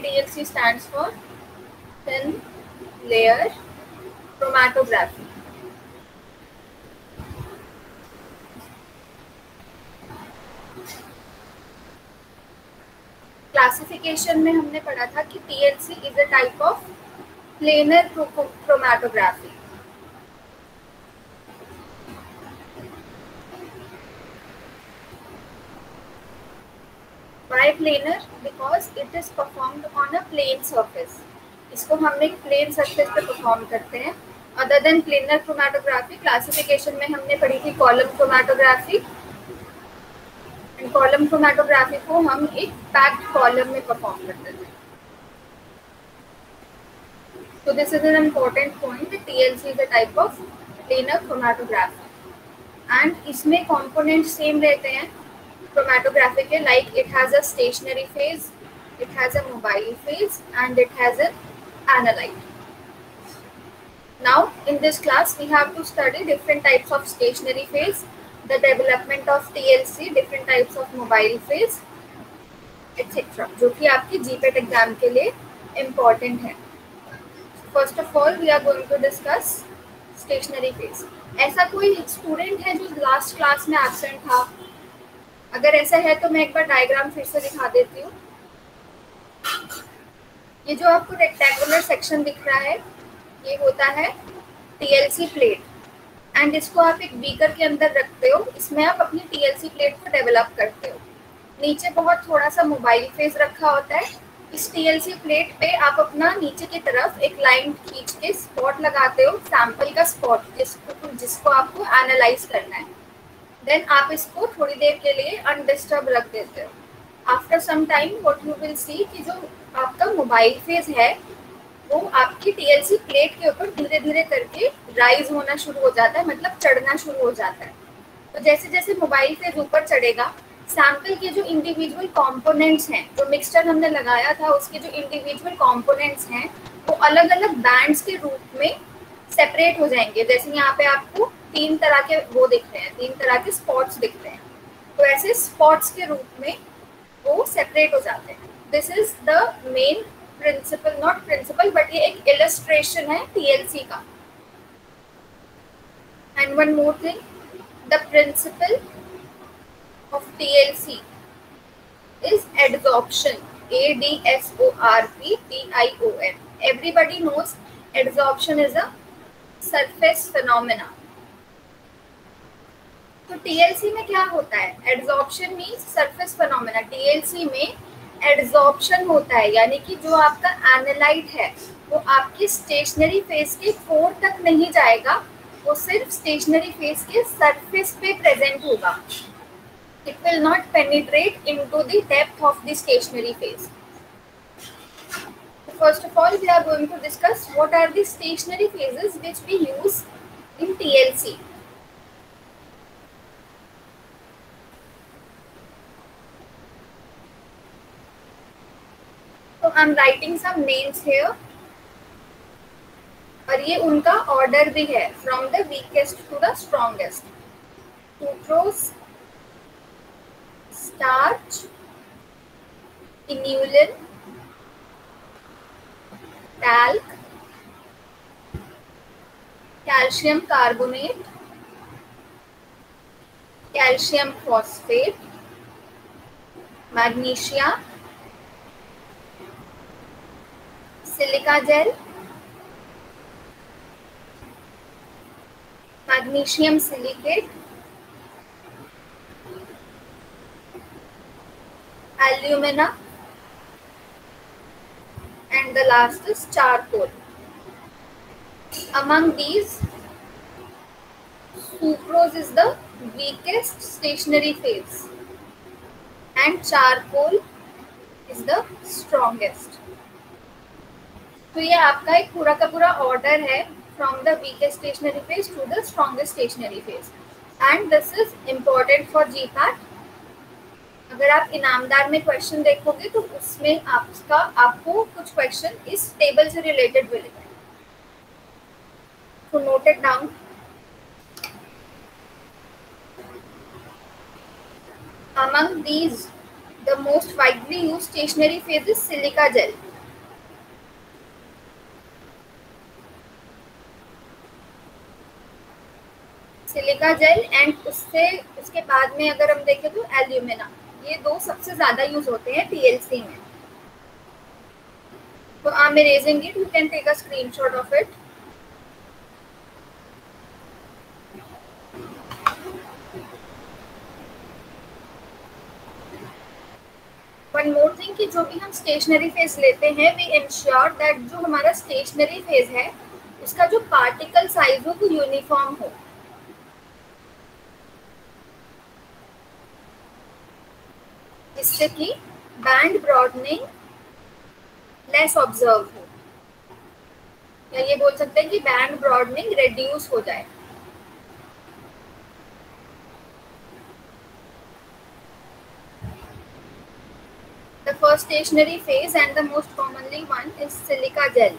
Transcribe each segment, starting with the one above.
TLC stands for thin layer chromatography. Classification में हमने पढ़ा था कि TLC is a type of planar chromatography. Why planar? Because it is performed on a plane surface. इसको हम एक प्लेन सरफेस पे परफॉर्म करते हैं. Other than planar chromatography, classification में हमने पढ़ी थी column chromatography. And column chromatography को हम एक पैक्ड कॉलम में परफॉर्म करते थे. So this is an important point that TLC is a type of planar chromatography. And इसमें components same रहते हैं chromatography के, like it has a stationary phase, it has a mobile phase, and it has an analyte. Now in this class we have to study different types of stationary phase, the development of TLC, different types of mobile phase, etc. जो कि आपकी GPAT exam के लिए important है. First of all we are going to discuss stationary phase. ऐसा कोई student है जो लास्ट क्लास में एब्सेंट था? अगर ऐसा है तो मैं एक बार डायग्राम फिर से दिखा देती हूँ. ये जो आपको रेक्टेंगुलर सेक्शन दिख रहा है ये होता है TLC प्लेट. एंड इसको आप एक बीकर के अंदर रखते हो, इसमें आप अपनी TLC प्लेट को डेवलप करते हो. नीचे बहुत थोड़ा सा मोबाइल फेज रखा होता है. इस TLC प्लेट पे आप अपना नीचे की तरफ एक लाइन खींच के स्पॉट लगाते हो, सैंपल का स्पॉट जिसको आपको एनालाइज करना है. देन आप इसको थोड़ी देर के लिए अनडिस्टर्ब रख देते हो. After some time what you will see कि जो आपका मोबाइल फेज है वो आपकी TLC प्लेट के ऊपर धीरे धीरे करके राइज होना शुरू हो जाता है, मतलब चढ़ना शुरू हो जाता है. तो जैसे जैसे मोबाइल फेज ऊपर चढ़ेगा, सैंपल के जो इंडिविजुअल कंपोनेंट्स हैं, जो मिक्सचर हमने लगाया था उसके जो इंडिविजुअल कंपोनेंट्स हैं वो अलग अलग बैंड्स के रूप में सेपरेट हो जाएंगे. जैसे यहाँ पे आपको 3 तरह के वो दिख रहे हैं, 3 तरह के स्पॉट्स दिख रहे हैं. तो ऐसे स्पॉट्स के रूप में वो सेपरेट हो जाते हैं. This is the main principle, not principle but ये एक इलस्ट्रेशन है TLC का. And one more thing, the principle of TLC is adsorption, ADSORPTION. Everybody knows adsorption is a surface phenomena. तो TLC में क्या होता है? adsorption means surface phenomena. TLC में adsorption होता है, यानी कि जो आपका एनालाइट है वो आपकी स्टेशनरी फेज के कोर तक नहीं जाएगा, वो सिर्फ स्टेशनरी फेज के सरफेस पे प्रेजेंट होगा. It will not penetrate into the depth of the stationary phase. First of all, we are going to discuss what are the stationary phases which we use in TLC. So I am writing some names here. और ये उनका order भी है, from the weakest to the strongest. Sucrose, starch, inulin, talc, calcium carbonate, calcium phosphate, magnesia, silica gel, magnesium silicate, alumina, and the last is charcoal. Among these, sucrose is the weakest stationary phase and charcoal is the strongest. तो ये आपका एक पूरा का पूरा order है from the weakest stationary phase to the strongest stationary phase, and this is important for GPAT. अगर आप इनामदार में क्वेश्चन देखोगे तो उसमें आपको कुछ क्वेश्चन इस टेबल से रिलेटेड मिलेंगे. तो note it down. Among these, the most widely used stationary phase is silica gel. Silica gel and उसके बाद में अगर हम देखें तो एल्यूमिना, ये दो सबसे ज्यादा यूज होते हैं टीएलसी में. तो I'm erasing it. You can take a screenshot of it. One more thing कि जो भी हम स्टेशनरी फेज लेते हैं वी इंश्योर दैट जो हमारा स्टेशनरी फेज है उसका जो पार्टिकल साइज हो वो यूनिफॉर्म हो, जिससे कि बैंड ब्रॉडनिंग लेस ऑब्जर्व हो, या ये बोल सकते हैं कि बैंड ब्रॉडनिंग रेड्यूस हो जाए. The first stationary phase and the most commonly one is silica gel.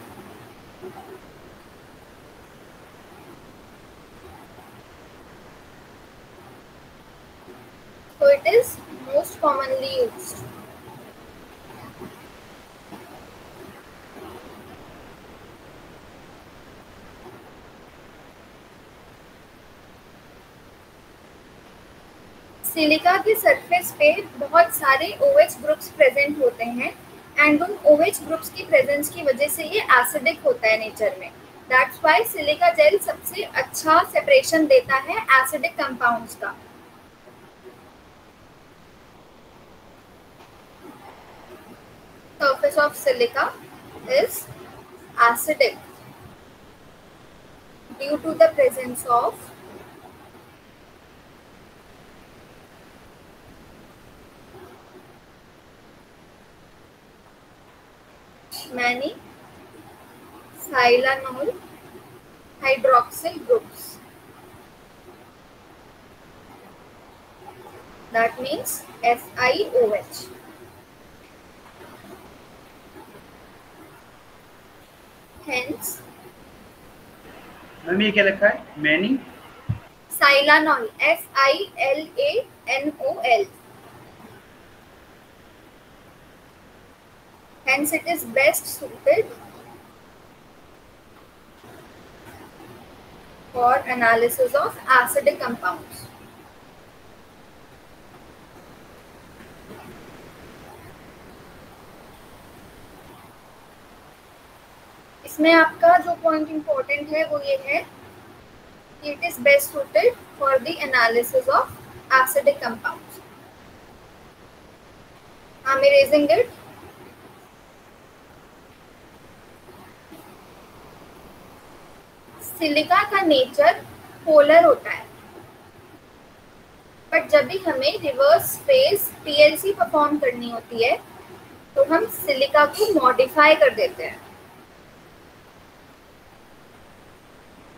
So it is most commonly used. Silica के सरफेस पे बहुत सारे OH ग्रुप्स प्रेजेंट होते हैं एंड उन OH ग्रुप्स की प्रेजेंस की वजह से ये एसिडिक होता है नेचर में. दैट्स व्हाई सिलिका जेल सबसे अच्छा सेपरेशन देता है एसिडिक कंपाउंड्स का. Surface of silica is acidic due to the presence of many silanol hydroxyl groups. That means SiOH. Hence ma'am ये क्या लिखा है? Many silanol, SILANOL. Hence it is best suited for analysis of acidic compounds. इसमें आपका जो point important है वो ये है कि it is best suited for the analysis of acidic compounds. I'm erasing it. Silica का नेचर पोलर होता है, बट जब भी हमें रिवर्स फेज टीएलसी परफॉर्म करनी होती है तो हम सिलिका को मॉडिफाई कर देते हैं.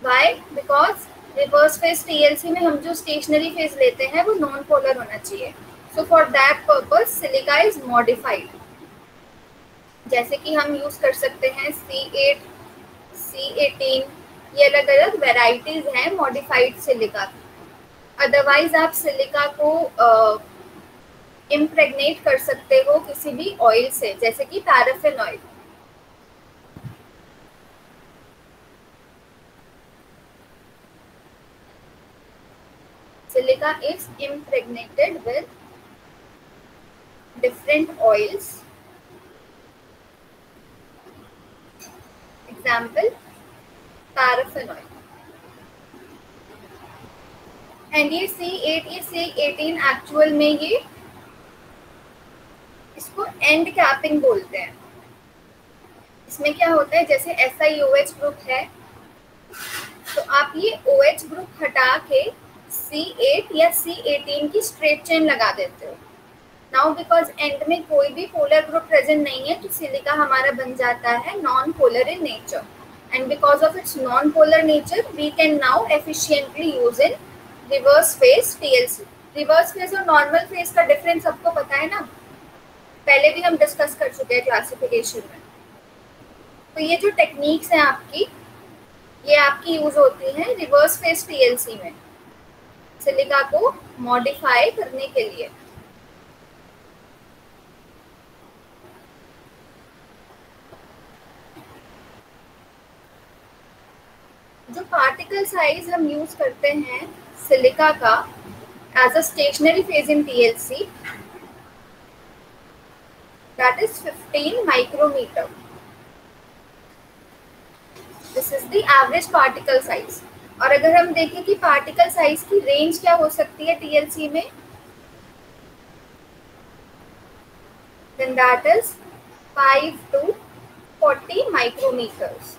Why? Because reverse phase TLC में हम जो स्टेशनरी फेज लेते हैं वो नॉन पोलर होना चाहिए. So for that purpose silica is modified. जैसे कि हम यूज कर सकते हैं C8, C18, ये अलग अलग वेराइटीज हैं मॉडिफाइड सिलिका की. अदरवाइज आप सिलिका को इम्प्रेग्नेट कर सकते हो किसी भी ऑयल से, जैसे कि paraffin oil. Silica is impregnated with different oils. Example, paraffin oil. And ये C8, ये C18 एक्चुअल में ये इसको एंड कैपिंग बोलते हैं. इसमें क्या होता है, जैसे SiOH ग्रुप है तो आप ये OH ग्रुप हटा के C8 या C18 की स्ट्रेट चेन लगा देते हो. नाउ बिकॉज एंड में कोई भी पोलर ग्रुप प्रेजेंट नहीं है तो सिलिका हमारा बन जाता है non polar in nature. And because of its non polar nature we can now efficiently use in reverse phase TLC. Reverse phase और नॉर्मल फेज का डिफरेंस सबको पता है ना, पहले भी हम डिस्कस कर चुके हैं क्लासिफिकेशन में. तो ये जो टेक्निक्स हैं आपकी, ये आपकी यूज होती हैं रिवर्स फेज टीएलसी में सिलिका को मॉडिफाई करने के लिए. जो पार्टिकल साइज हम यूज करते हैं सिलिका का as a stationary phase in TLC, that is 15 micrometer. This is the average particle size. और अगर हम देखें कि पार्टिकल साइज की रेंज क्या हो सकती है TLC में, then that is 5 to 40 micrometers.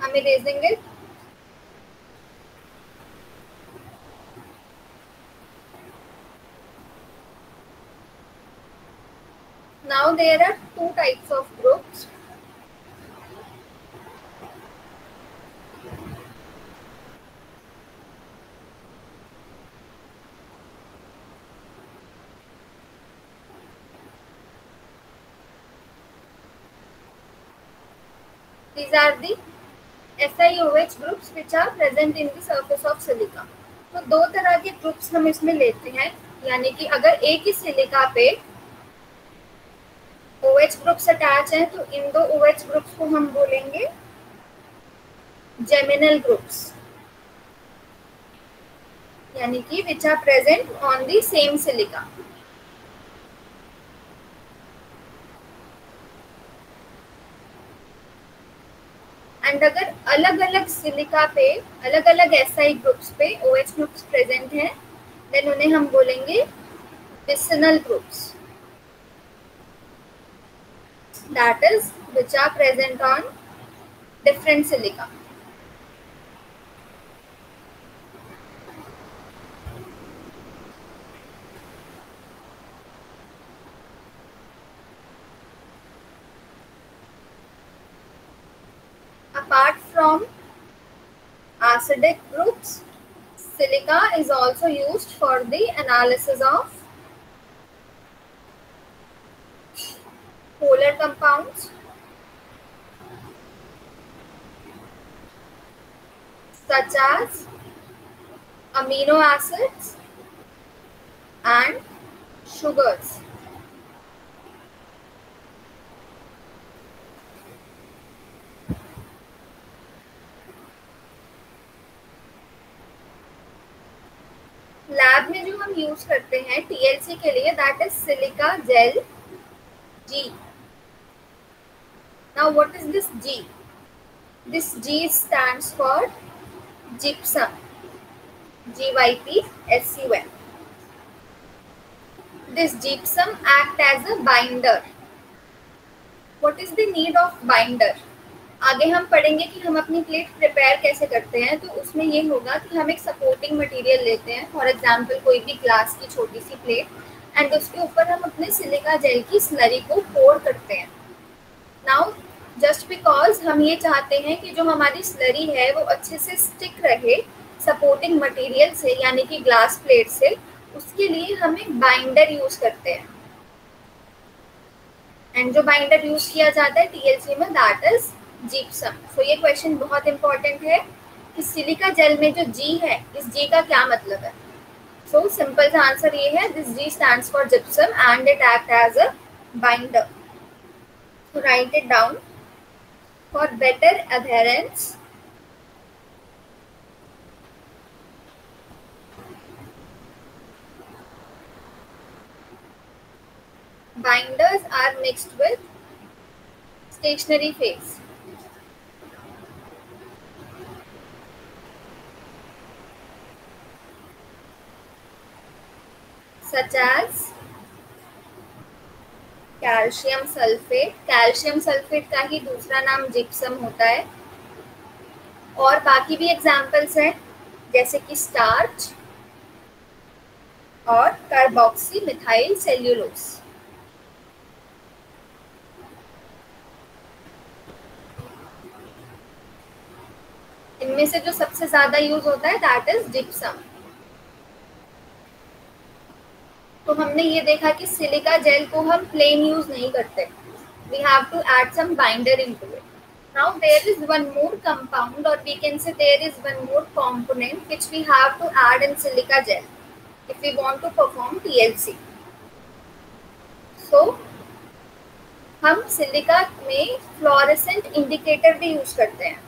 I'm erasing it. Now there are two types of groups. These are the SiOH groups which are present in the surface of silica. तो दो तरह के ग्रुप्स हम इसमें लेते हैं, यानी कि अगर एक ही सिलिका पे OH ग्रुप्स अटैच हैं तो इन दो OH ग्रुप्स को हम बोलेंगे जेमिनल ग्रुप्स, यानी कि which are present on the same silica. एंड अगर अलग अलग सिलिका पे अलग अलग SI ग्रुप्स पे OH ग्रुप्स प्रेजेंट हैं, देन उन्हें हम बोलेंगे vicinal groups, that is which are present on different silica. Apart from acidic groups, silica is also used for the analysis of polar compounds such as amino acids and sugars. Lab में जो हम use करते हैं TLC के लिए, that is silica gel G. Now what is this G? This G stands for gypsum, GYPSUM. This gypsum act as a binder. What is the need of binder? आगे हम पढ़ेंगे कि हम अपनी प्लेट प्रिपेयर कैसे करते हैं, तो उसमें ये होगा कि हम एक सपोर्टिंग मटेरियल लेते हैं, फॉर एग्जांपल कोई भी ग्लास की छोटी सी प्लेट, एंड उसके ऊपर हम अपने सिलिका जेल की स्लरी को पोर करते हैं. नाउ जस्ट बिकॉज हम ये चाहते हैं कि जो हमारी स्लरी है वो अच्छे से स्टिक रहे सपोर्टिंग मटेरियल से, यानी कि ग्लास प्लेट से, उसके लिए हम एक बाइंडर यूज करते हैं. एंड जो बाइंडर यूज किया जाता है TLC में, दैट इज जिप्सम. सो ये क्वेश्चन बहुत इंपॉर्टेंट है कि सिलिका जेल में जो G है, इस G का क्या मतलब है. सो सिंपल सा आंसर ये है, this G stands for gypsum and it act as a binder. So write it down. For better adherence, binders are mixed with stationary phase. Such as calcium sulphate. Calcium sulphate का ही दूसरा नाम gypsum होता है. और बाकी भी examples हैं जैसे कि स्टार्च और कार्बोक्सी मिथाइल सेल्यूलोज. इनमें से जो सबसे ज्यादा यूज होता है दैट इज जिप्सम. तो हमने ये देखा कि सिलिका जेल को हम प्लेन यूज नहीं करते, we have to add some binder into it. Now there is one more compound, और we can say there is one more component which we have to add in silica gel if we want to perform TLC. So हम silica में fluorescent indicator भी use करते हैं।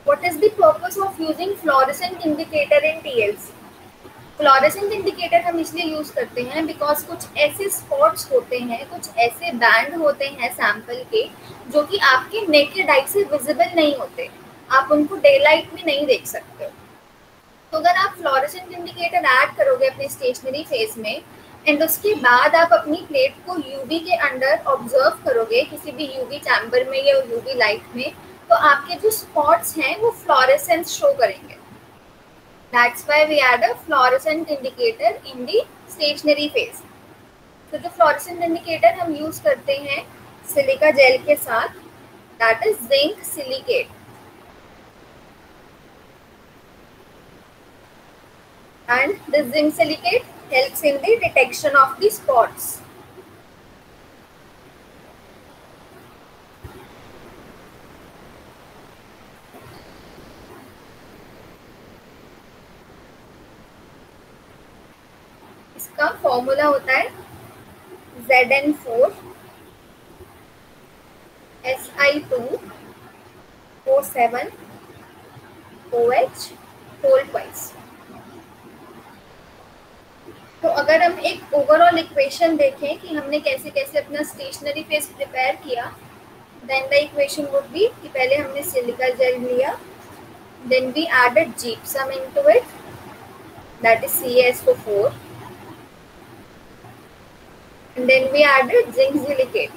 What is the purpose of using fluorescent indicator in TLC? Fluorescent indicator हम इसलिए use करते हैं because कुछ ऐसे स्पॉट्स होते हैं, कुछ ऐसे बैंड होते हैं सैंपल के जो कि आपके नेकेड आई से विजिबल नहीं होते, आप उनको डे लाइट में नहीं देख सकते। तो अगर आप फ्लोरेसेंट इंडिकेटर ऐड करोगे अपने स्टेशनरी फेज में एंड उसके बाद आप अपनी प्लेट को यूवी के अंडर ऑब्जर्व करोगे किसी भी यूवी चैम्बर में या यूवी लाइट में, तो आपके जो स्पॉट्स हैं वो फ्लोरेसेंस शो करेंगे। That's why we add a fluorescent indicator in the stationary phase. तो जो fluorescent indicator हम यूज करते हैं सिलिका जेल के साथ, that is zinc silicate. And this zinc silicate helps in the detection of the spots. इसका formula होता है Zn4 Si2O7 OH whole twice. तो अगर हम एक ओवरऑल इक्वेशन देखें कि हमने कैसे कैसे अपना स्टेशनरी फेज प्रिपेयर किया, then the equation would be कि पहले हमने सिलिका जेल लिया, then we added gypsum into it, that is CaSO4, and then we added zinc silicate.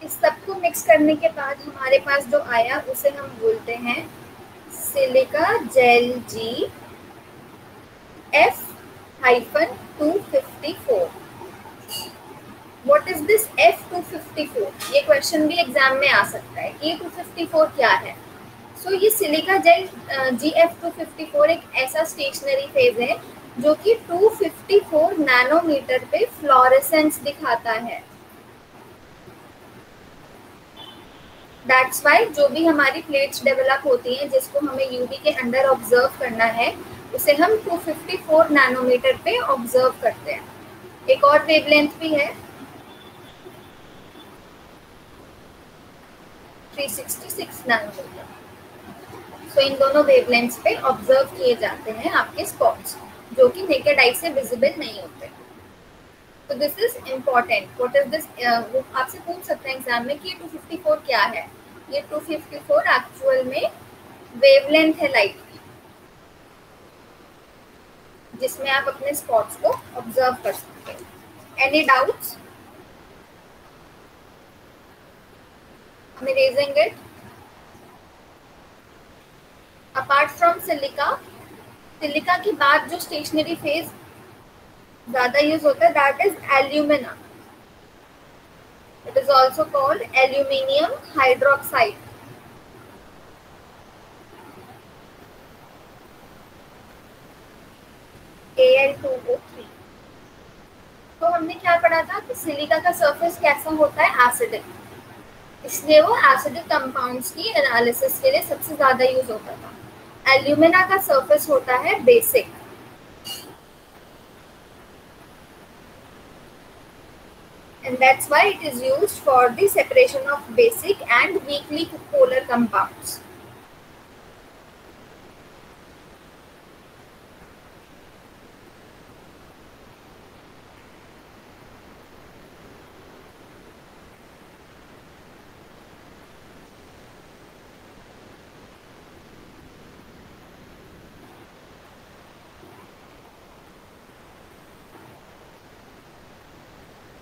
इस सबको मिक्स करने के बाद हमारे पास जो आया उसे हम बोलते हैं silica gel F-254। What is this F-254? ये क्वेश्चन भी एग्जाम में आ सकता है कि ये 254 क्या है। सो ये सिलिका जेल GF-254 एक ऐसा स्टेशनरी फेज है जो कि 254 नैनोमीटर पे फ्लोरेसेंस दिखाता है। दैट्स वाई जो भी हमारी प्लेट्स डेवलप होती हैं जिसको हमें यूवी के अंडर ऑब्जर्व करना है उसे हम 254 नैनोमीटर पे ऑब्जर्व करते हैं। एक और वेवलेंथ भी है 366 नैनोमीटर। सो इन दोनों वेवलेंथ्स पे ऑब्जर्व किए जाते हैं आपके स्पॉट्स जो कि नेकेड आई से विजिबल नहीं होते। तो this is important. What is this? वो आपसे पूछ सकते हैं एग्जाम में कि ये 254 क्या है। ये 254 एक्चुअल में वेवलेंथ है लाइट की जिसमें आप अपने स्पॉट्स को ऑब्जर्व कर सकते हैं। Any doubts? I'm erasing it. Apart from silica, silica के बाद जो स्टेशनरी फेज ज्यादा यूज होता है that is alumina. It is also called aluminium hydroxide. Al2O3। तो हमने क्या पढ़ा था कि सिलिका का सरफेस कैसा होता है? एसिडिक, इसलिए वो एसिडिक कंपाउंड्स की एनालिसिस के लिए सबसे ज्यादा यूज होता था। एल्यूमिना का सरफेस होता है basic, and that's why it is used for the separation of basic and weakly polar compounds.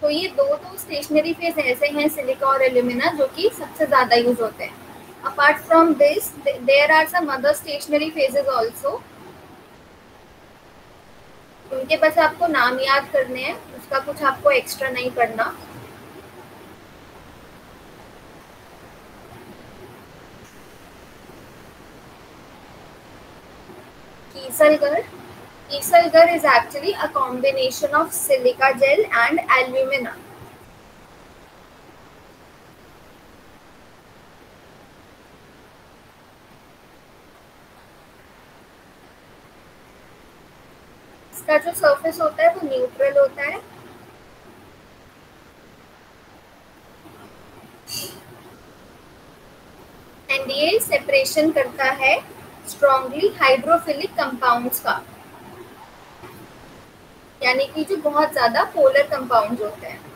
तो ये दो स्टेशनरी फेज ऐसे हैं सिलिका और एल्यूमिना जो कि सबसे ज्यादा यूज होते हैं। Apart from this there are some other stationary phases also, उनके बस आपको नाम याद करने हैं, उसका कुछ आपको एक्स्ट्रा नहीं पढ़ना। कीसलगर, Kieselguhr is actually a combination of silica gel and alumina. इसका जो सरफेस होता है वो न्यूट्रल होता है। एंड ये सेपरेशन करता है स्ट्रॉन्गली हाइड्रोफिलिक कंपाउंड्स का, यानी कि जो बहुत ज्यादा पोलर कंपाउंड्स होते हैं।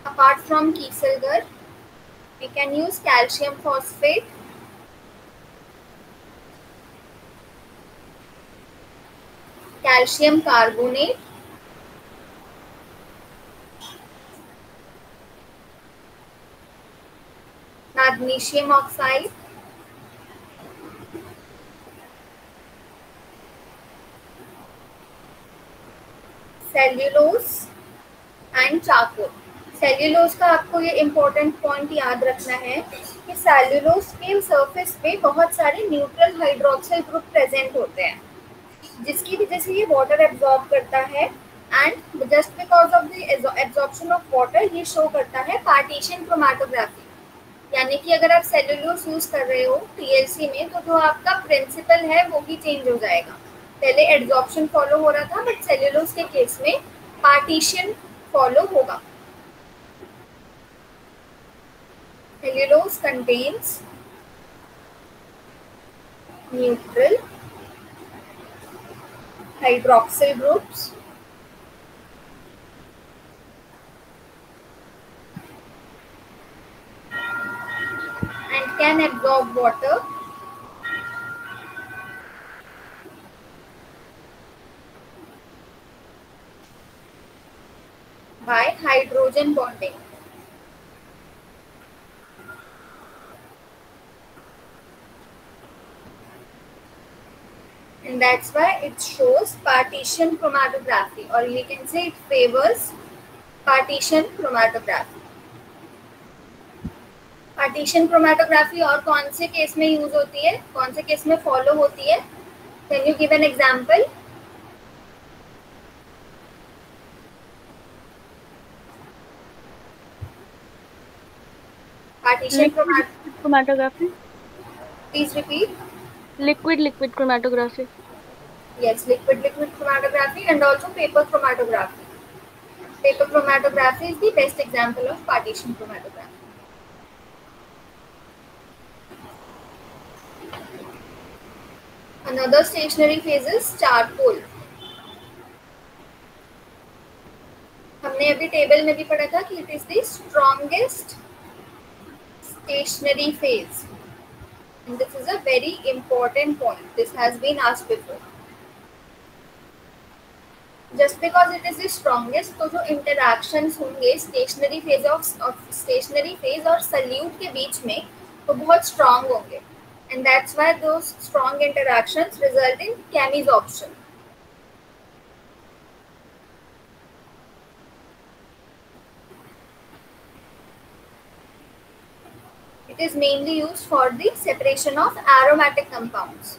Apart from Kieselguhr, we can use calcium phosphate, calcium carbonate, magnesium oxide, cellulose and charcoal. Cellulose का आपको ये इम्पोर्टेंट पॉइंट याद रखना है कि सेल्यूलोज के सरफेस पे बहुत सारे न्यूट्रल हाइड्रोक्सिल ग्रुप प्रेजेंट होते हैं, जिसकी वजह से ये वाटर एब्जॉर्ब करता है। And just because of the absorption of water ये शो करता है पार्टीशन क्रोमैटोग्राफी, यानी कि अगर आप सेल्यूलोज यूज कर रहे हो टीएलसी में तो जो आपका प्रिंसिपल है वो भी चेंज हो जाएगा। पहले एब्जॉर्प्शन फॉलो हो रहा था, बट सेल्यूलोज के केस में पार्टीशन फॉलो होगा। Cellulose contains neutral hydroxyl groups and can absorb water by hydrogen bonding. And that's why it shows partition chromatography, or you can say it favors partition chromatography. Partition chromatography और कौन से case में use होती है, कौन से case में follow होती है? Can you give an example? Partition chromatography. Please repeat. Liquid chromatography. Yes, liquid chromatography and also paper chromatography. Paper chromatography is the best example of partition chromatography. Another stationary phase is charcoal. हमने अभी table में भी पढ़ा था कि it is the strongest stationary phase. And this is a very important point. This has been asked before. Just because it is the strongest, तो जो interactions होंगे stationary phase और solute के बीच में वो बहुत strong होंगे, and that's why those strong interactions result in chemisorption. It is mainly used for the separation of aromatic compounds.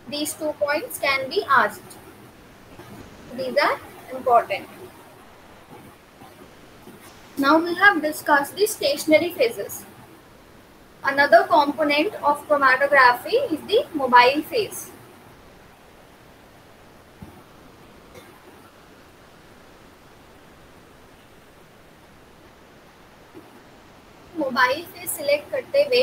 These 2 points can be asked. These are important. Now we have discussed the stationary phases. Another component of chromatography is the mobile phase. Mobile phase select करते हुए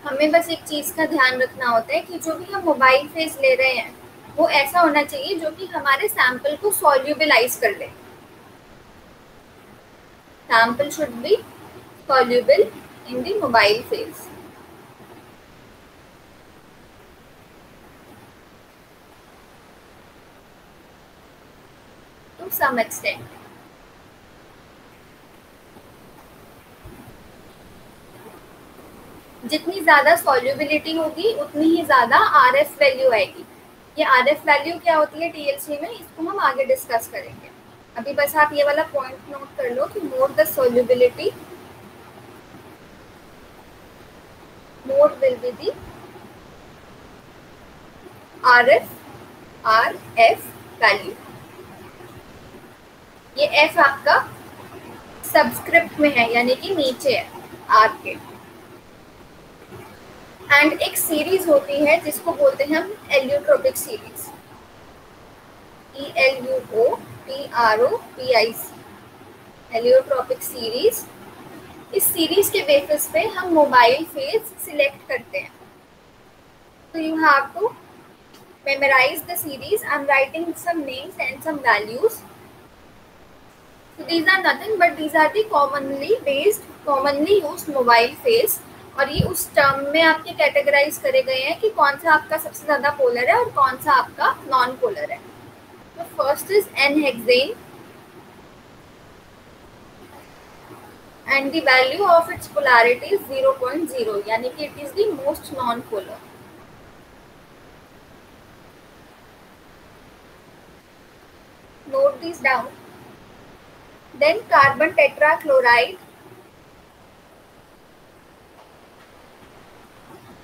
हमें बस एक चीज़ का ध्यान रखना होता है कि जो भी हम मोबाइल फेज ले रहे हैं वो ऐसा होना चाहिए जो कि हमारे सैंपल को सॉल्यूबलाइज कर ले। Sample should be soluble in the mobile phase. To some extent जितनी ज़्यादा सॉल्युबिलिटी होगी उतनी ही ज़्यादा आरएफ वैल्यू आएगी। ये आरएफ वैल्यू क्या होती है टीएलसी में, इसको हम आगे डिस्कस करेंगे। अभी बस आप ये वाला पॉइंट नोट कर लो कि more the solubility Mode will be the RF value. ये F आपका सबस्क्रिप्ट में है, यानी कि नीचे है R के. एंड एक सीरीज होती है जिसको बोलते हैं हम eluotropic series. ELUOTROPIC, eluotropic series. इस सीरीज के बेसिस पे हम मोबाइल फेज सिलेक्ट करते हैं. तो you have to memorize the series. I'm writing some names and some values. So these are nothing but these are the commonly used mobile phase. और ये उस टर्म में आपके कैटेगराइज करे गए हैं कि कौन सा आपका सबसे ज़्यादा पोलर है और कौन सा आपका नॉन पोलर है. तो first is n hexane and the value of its polarity is 0.0, यानी कि it is the most non-polar. Note these down. Then carbon tetrachloride,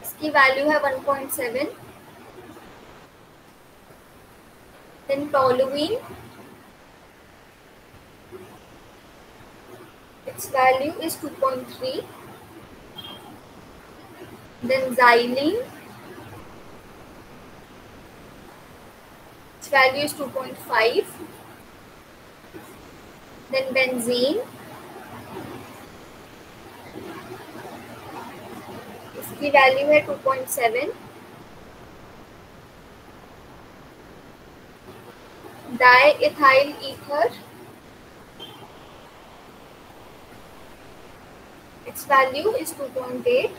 इसकी वैल्यू है 1.7. Then toluene, its value is 2.3. Then xylene, its value is 2.5. Then benzene, इसकी value है 2.7. Diethyl ether, its value is 2.8.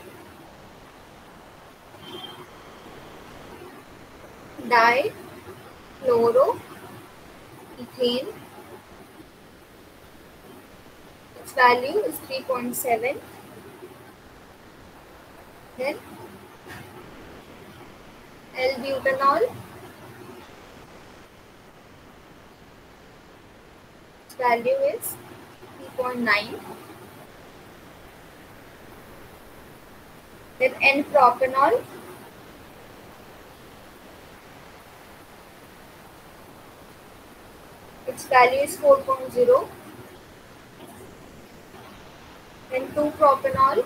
Dichloroethane, its value is 3.7. Then L-butanol, its value is 3.9. Then N-propanol, its value is 4.0. Then 2-propanol,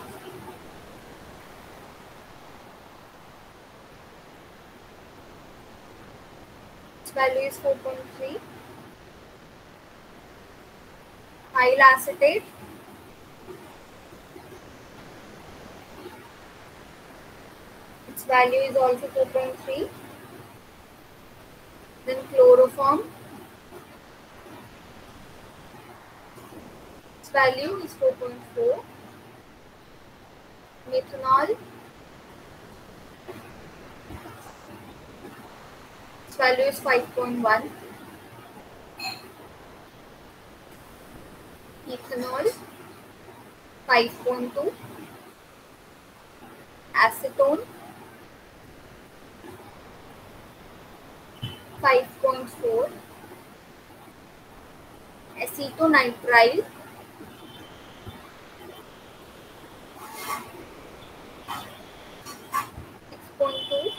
its value is 4.3. Ethyl acetate, its value is also 4.3. Then chloroform, its value is 4.4. Methanol, its value is 5.1. Ethanol, 5.2. Acetone, 5.4. Acetonitrile, 6.2.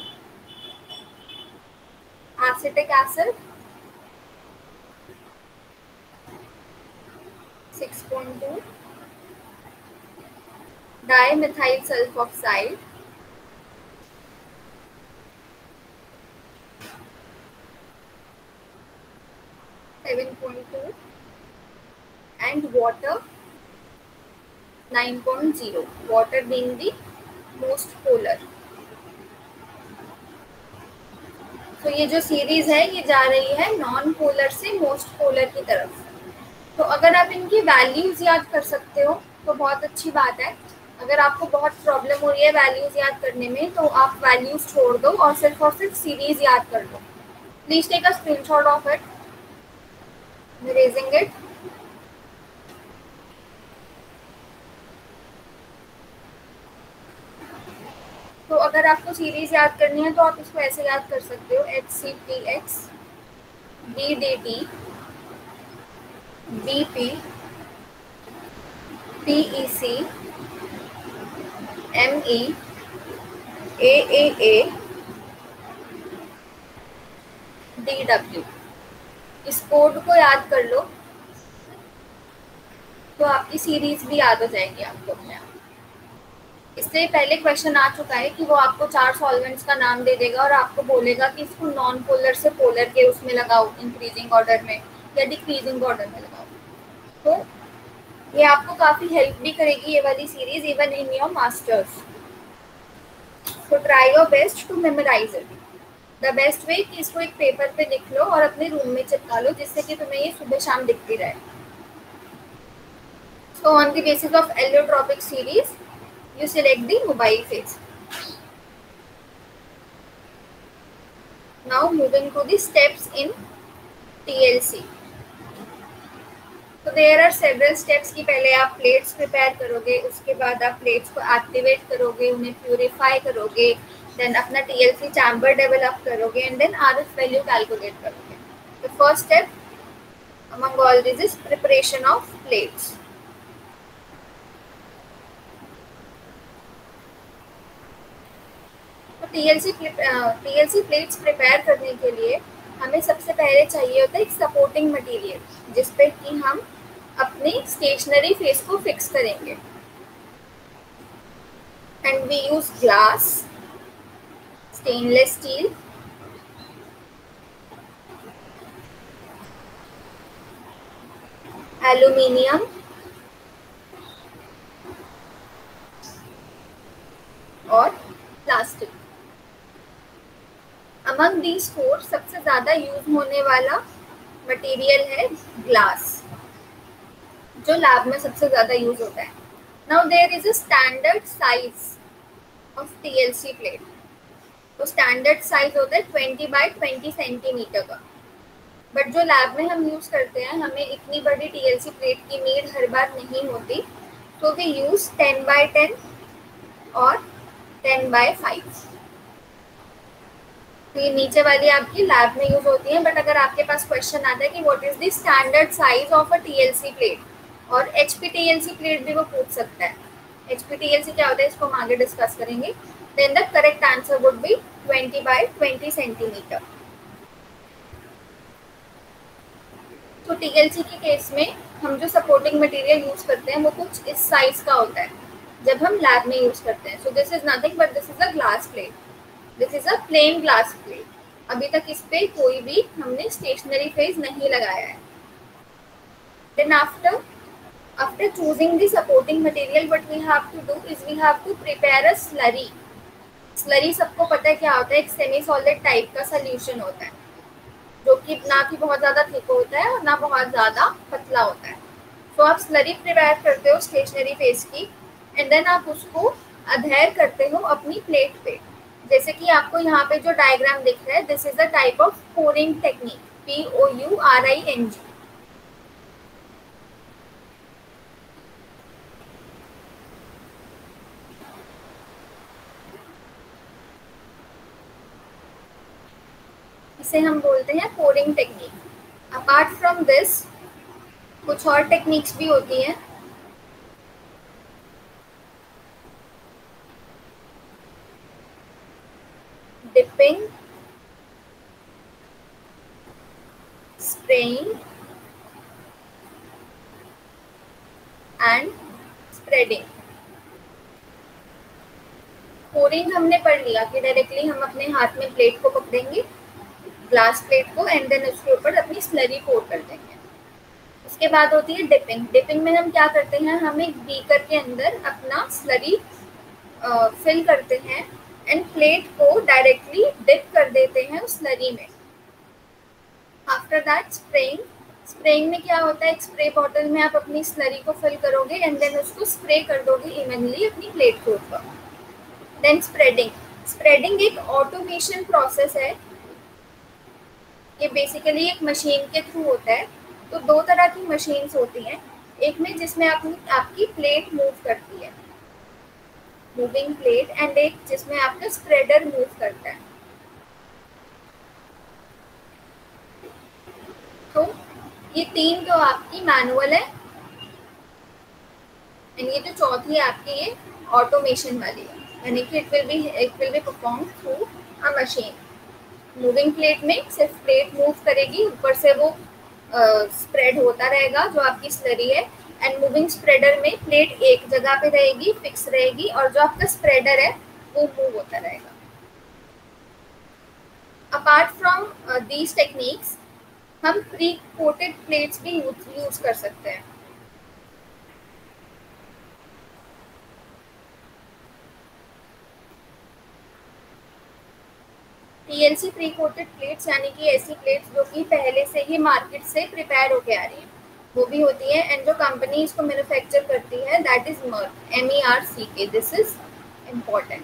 Acetic acid, 6.2. Dimethyl sulfoxide, 7.2. and water, 9.0. water being the most polar. तो ये जो series है ये जा रही है non polar से most polar की तरफ. तो अगर आप इनकी वैल्यूज याद कर सकते हो तो बहुत अच्छी बात है. अगर आपको बहुत प्रॉब्लम हो रही है वैल्यूज याद करने में तो आप वैल्यूज छोड़ दो और सिर्फ सीरीज याद कर लो. Please take a screenshot of it, raising it. तो अगर आपको सीरीज याद करनी है तो आप इसको ऐसे याद कर सकते हो, HCPX, BDT, BP, PEC, ME, AAADW, इस कोड को याद कर लो तो आपकी सीरीज भी याद हो जाएगी आपको अपने आप। इससे पहले क्वेश्चन आ चुका है कि वो आपको 4 सॉल्वेंट्स का नाम दे देगा और आपको बोलेगा कि इसको नॉन पोलर से पोलर के उसमें लगाओ, इंक्रीजिंग ऑर्डर में या डिक्रीजिंग ऑर्डर में लगाओ। तो ये आपको काफ़ी हेल्प भी करेगी ये वाली series even in your masters. तो try your best to memorize it. The best way कि इसको एक पेपर पे लिख लो और अपने रूम में चिपका लो जिससे कि तुम्हें ये सुबह शाम दिखती रहे। So on the basis of allotropic series, you select the mobile phase. Now moving to the steps in TLC. तो there are several steps कि पहले आप प्लेट्स प्रिपेयर करोगे, उसके बाद आप प्लेट्स को एक्टिवेट करोगे, उन्हें प्यूरिफाई करोगे, देन अपना TLC चैम्बर डेवलप करोगे and then RF value calculate करोगे। The first step among all this is preparation of plates. TLC plates prepare करने के लिए हमें सबसे पहले चाहिए होता है एक सपोर्टिंग मटेरियल जिस पे कि हम अपनी स्टेशनरी फेस को फिक्स करेंगे। And we use glass, stainless steel, aluminium और प्लास्टिक। अमंग दीज फोर सबसे ज़्यादा यूज होने वाला मटेरियल है ग्लास, जो लैब में सबसे ज़्यादा यूज होता है। Now there is a standard size of TLC plate. तो स्टैंडर्ड साइज होता है 20 बाय 20 सेंटीमीटर का, बट जो लैब में हम यूज़ करते हैं हमें इतनी बड़ी TLC प्लेट की नीड हर बार नहीं होती, तो वी यूज़ 10 बाय 10 और 10 बाय 5। तो ये नीचे वाली आपकी लैब में यूज होती है, बट अगर आपके पास क्वेश्चन आता है कि what is the standard size of a TLC plate, और HPTLC प्लेट भी वो पूछ सकता है। HPTLC क्या होता है इसको हम आगे डिस्कस करेंगे। Then the correct answer would be 20 by 20 centimetre. तो TLC के केस में हम जो सपोर्टिंग मटेरियल यूज करते हैं वो कुछ इस साइज का होता है जब हम लैब में यूज करते हैं। So this is nothing but this is a glass plate, this is a plain glass plate. अभी तक इस पे कोई भी हमने स्टेशनरी फेस नहीं लगाया है। Then after choosing the supporting material, what we have to do is we have to prepare a slurry. Slurry सबको पता है क्या होता है, एक सेमी सॉलिड टाइप का सोल्यूशन होता है जो कि ना कि बहुत ज़्यादा थिक होता है और ना बहुत ज़्यादा पतला होता है। तो आप स्लरी प्रिपेयर करते हो स्टेशनरी फेस की एंड देन आप उसको अधेर करते हो अपनी प्लेट पे। जैसे कि आपको यहाँ पे जो डायग्राम दिख रहा है, this is a type of pouring technique, POURING। इसे हम बोलते हैं pouring technique. Apart from this कुछ और टेक्निक्स भी होती हैं। Dipping, spraying and spreading. Pouring हमने पढ़ लिया कि डायरेक्टली हम अपने हाथ में प्लेट को पकड़ेंगे, ग्लास प्लेट को, एंड देन उसके ऊपर अपनी स्लरी पोर कर देंगे। उसके बाद होती है डिपिंग। डिपिंग में हम क्या करते हैं, हम एक बीकर के अंदर अपना स्लरी फिल करते हैं एंड प्लेट को डायरेक्टली डिप कर देते हैं उस स्लरी में। After that spraying. स्प्रेइंग में क्या होता है, एक स्प्रे बॉटल में आप अपनी स्लरी को फिल करोगे एंड देन उसको स्प्रे कर दोगे इवनली अपनी प्लेट के ऊपर। Then spreading. स्प्रेडिंग एक ऑटोमेशन प्रोसेस है, ये बेसिकली एक मशीन के थ्रू होता है। तो दो तरह की मशीन्स होती हैं, एक में जिसमें आपकी प्लेट मूव करती है, मूविंग प्लेट, एंड एक जिसमें आपका स्प्रेडर मूव करता है। तो ये तीन जो आपकी मैनुअल है एंड ये जो चौथी है आपकी ये ऑटोमेशन वाली है। यानी कि it will be perform through a machine. Moving plate में सिर्फ प्लेट मूव करेगी, ऊपर से वो स्प्रेड होता रहेगा जो आपकी स्लरी है। एंड मूविंग स्प्रेडर में प्लेट एक जगह पे रहेगी, फिक्स रहेगी, और जो आपका स्प्रेडर है वो मूव होता रहेगा। अपार्ट फ्रॉम दीज टेक्निक्स हम प्री कोटेड प्लेट्स भी यूज कर सकते हैं। टीएलसी प्री कोटेड प्लेट्स यानी कि ऐसी प्लेट्स जो कि पहले से ही मार्केट से प्रिपेयर होके आ रही है, वो भी होती है। एंड जो कंपनी इसको मैन्युफैक्चर करती है that is Merck, MERCK। This is important.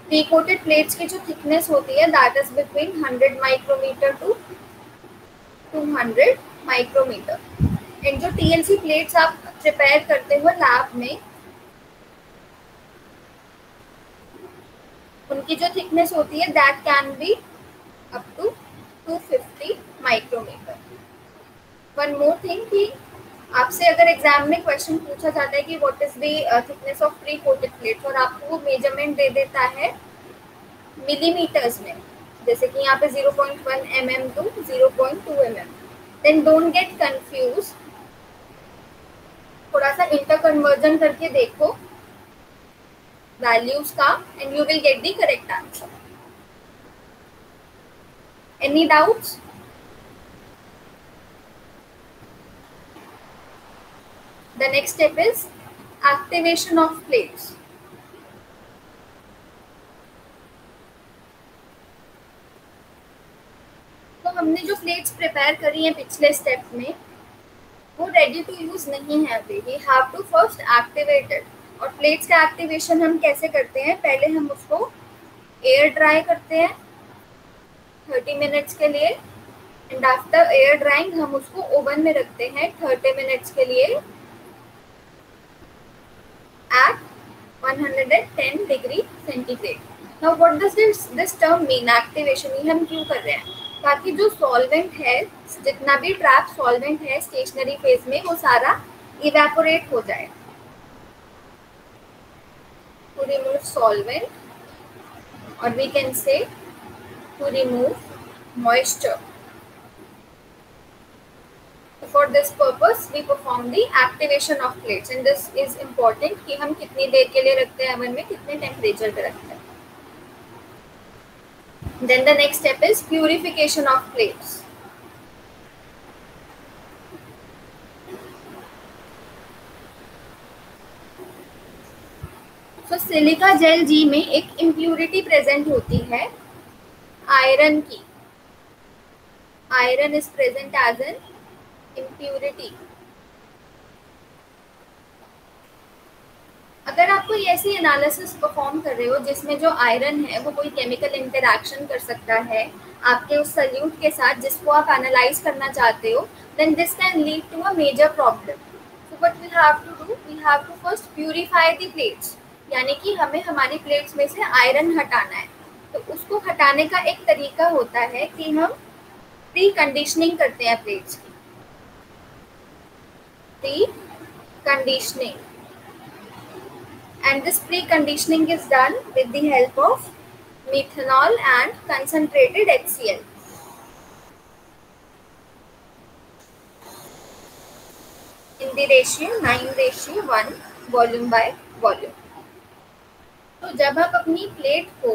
Pre coated plates की जो थिकनेस होती है that is between 100 micrometre to 200 micrometre. And जो टीएलसी प्लेट्स आप प्रिपेयर करते हो लैब में, उनकी जो थिकनेस होती है that can be up to 250 micrometre. One more thing कि आपसे अगर एग्जाम में क्वेश्चन पूछा जाता है कि what is the thickness of pre coated plates, और आपको वो मेजरमेंट दे देता है मिलीमीटर्स में, जैसे कि यहाँ पे 0.1 mm to 0.2 mm, then don't get confuse. थोड़ा सा इंटर कन्वर्जन करके देखो वैल्यूज का and you will get the correct answer. Any doubts? The next step is activation of plates. तो हमने जो प्लेट्स प्रिपेयर करी हैं पिछले स्टेप में, वो रेडी टू यूज नहीं है अभी। We have to first activate it. और प्लेट्स का एक्टिवेशन हम कैसे करते हैं, पहले हम उसको एयर ड्राई करते हैं 30 मिनट्स के लिए। एंड आफ्टर एयर ड्राइंग हम उसको ओवन में रखते हैं 30 मिनट्स के लिए at 110 degree centigrade. Now what does this term mean, activation? ये हम क्यों कर रहे हैं? ताकि जो सॉल्वेंट है, जितना भी ट्रैप सॉल्वेंट है स्टेशनरी फेज में, वो सारा इवेपोरेट हो जाए। To remove solvent, or we can say to remove moisture. For this purpose we perform the activation of plates, and this is important कि हम कितनी देर के लिए रखते हैं ओवन में, कितने टेम्परेचर पे रखते हैं। Then the next step is purification of plates. So silica gel G में एक इम्प्यूरिटी प्रेजेंट होती है आयरन की। Iron is present as an impurity. अगर आप कोई ऐसी एनालिसिस परफॉर्म कर रहे हो जिसमें जो आयरन है वो कोई केमिकल इंटरैक्शन कर सकता है आपके उस सल्यूट के साथ जिसको आप एनालाइज करना चाहते हो, then this can lead to a major problem. So what we have to do, we have to first purify the plates, यानी कि हमें हमारी प्लेट्स में से आयरन हटाना है। तो उसको हटाने का एक तरीका होता है कि हम प्री कंडीशनिंग करते हैं प्लेट्स की। Pre-conditioning, and this pre-conditioning is done with the help of methanol and concentrated HCl. In the ratio 9:1 volume by volume. तो जब आप अपनी प्लेट को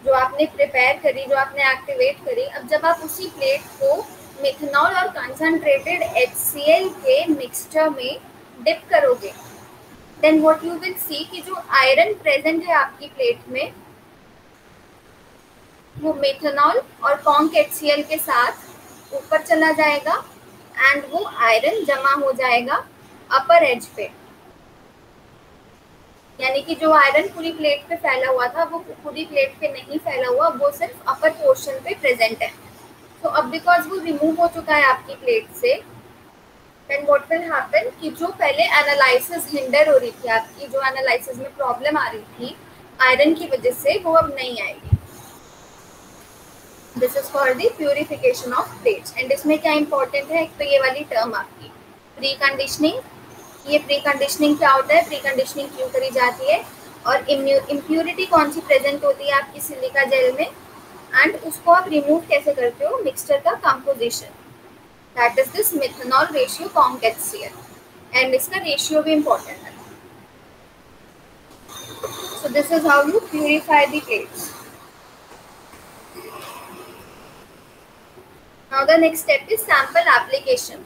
जो आपने प्रिपेयर करी, जो आपने एक्टिवेट करी, अब जब आप उसी प्लेट को मिथेनॉल और कंसंट्रेटेड HCl के मिक्सचर में डिप करोगे, then what you will see कि जो आयरन प्रेजेंट है आपकी प्लेट में, वो मिथेनॉल और कॉन्क HCl के साथ ऊपर चला जाएगा एंड वो आयरन जमा हो जाएगा अपर एज पे। यानी कि जो आयरन पूरी प्लेट पे फैला हुआ था वो पूरी प्लेट पे नहीं फैला हुआ, वो सिर्फ अपर पोर्शन पे प्रेजेंट है। तो अब बिकॉज वो रिमूव हो चुका है आपकी प्लेट से, देन व्हाट विल हैपन कि जो पहले एनालिसिस हिंडर हो रही थी, आपकी जो एनालिसिस में प्रॉब्लम आ रही थी आयरन की वजह से, वो अब नहीं आएगी। This is for the purification of plates. And इसमें क्या इंपॉर्टेंट है, एक तो ये वाली टर्म आपकी प्री कंडीशनिंग। ये प्री कंडीशनिंग क्या होता है, प्री कंडीशनिंग क्यों करी जाती है, और इम्प्योरिटी कौन सी प्रेजेंट होती है आपकी सिलिका जेल में, एंड उसको आप रिमूव कैसे करते हो, मिक्सचर का composition, that is this methanol ratio conc HCl, and इसका रेशियो भी इम्पोर्टेंट है. So this is how you purify the plates. Now the next step is sample application.